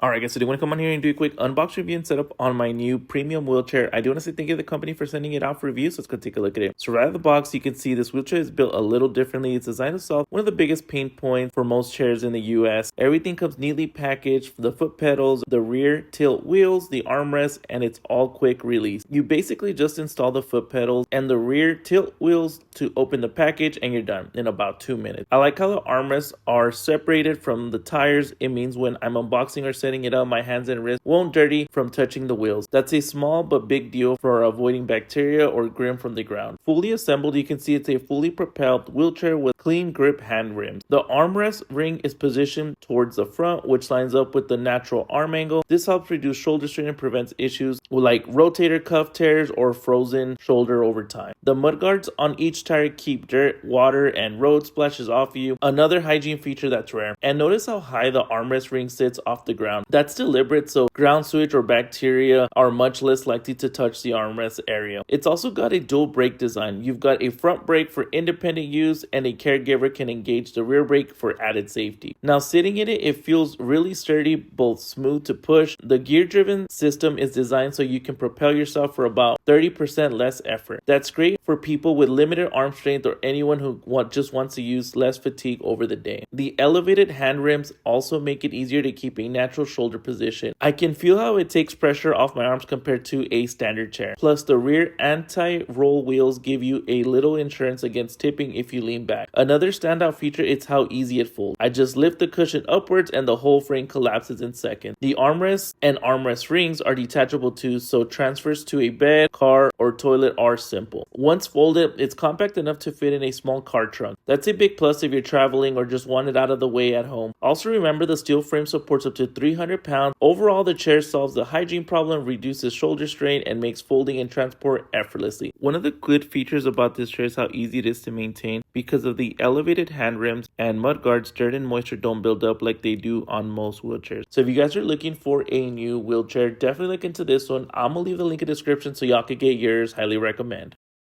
Alright guys, so do want to come on here and do a quick unbox review and setup on my new premium wheelchair. I do want to say thank you to the company for sending it out for review, so let's go take a look at it. So right out of the box, you can see this wheelchair is built a little differently. It's designed to solve one of the biggest pain points for most chairs in the US. Everything comes neatly packaged, the foot pedals, the rear tilt wheels, the armrest, and it's all quick release. You basically just install the foot pedals and the rear tilt wheels to open the package and you're done in about 2 minutes. I like how the armrests are separated from the tires. It means when I'm unboxing or setting it up, my hands and wrists won't dirty from touching the wheels. That's a small but big deal for avoiding bacteria or grim from the ground. Fully assembled, you can see it's a fully propelled wheelchair with clean grip hand rims. The armrest ring is positioned towards the front, which lines up with the natural arm angle. This helps reduce shoulder strain and prevents issues like rotator cuff tears or frozen shoulder over time. The mudguards on each tire keep dirt, water, and road splashes off you. Another hygiene feature that's rare. And notice how high the armrest ring sits off the ground. That's deliberate, so ground switch or bacteria are much less likely to touch the armrest area. It's also got a dual brake design. You've got a front brake for independent use, and a caregiver can engage the rear brake for added safety. Now sitting in it, it feels really sturdy, both smooth to push. The gear-driven system is designed so you can propel yourself for about 30% less effort. That's great for people with limited arm strength or anyone who just wants to use less fatigue over the day. The elevated hand rims also make it easier to keep a natural shoulder position. I can feel how it takes pressure off my arms compared to a standard chair. Plus, the rear anti-roll wheels give you a little insurance against tipping if you lean back. Another standout feature is how easy it folds. I just lift the cushion upwards and the whole frame collapses in seconds. The armrests and armrest rings are detachable too, so transfers to a bed, car, or toilet are simple. Once folded, it's compact enough to fit in a small car trunk. That's a big plus if you're traveling or just want it out of the way at home. Also remember, the steel frame supports up to 300 pounds. Overall, the chair solves the hygiene problem, reduces shoulder strain, and makes folding and transport effortlessly. One of the good features about this chair is how easy it is to maintain. Because of the elevated hand rims and mudguards, dirt and moisture don't build up like they do on most wheelchairs. So if you guys are looking for a new wheelchair, definitely look into this one. I'm gonna leave the link in the description so y'all could get yours. Highly recommend.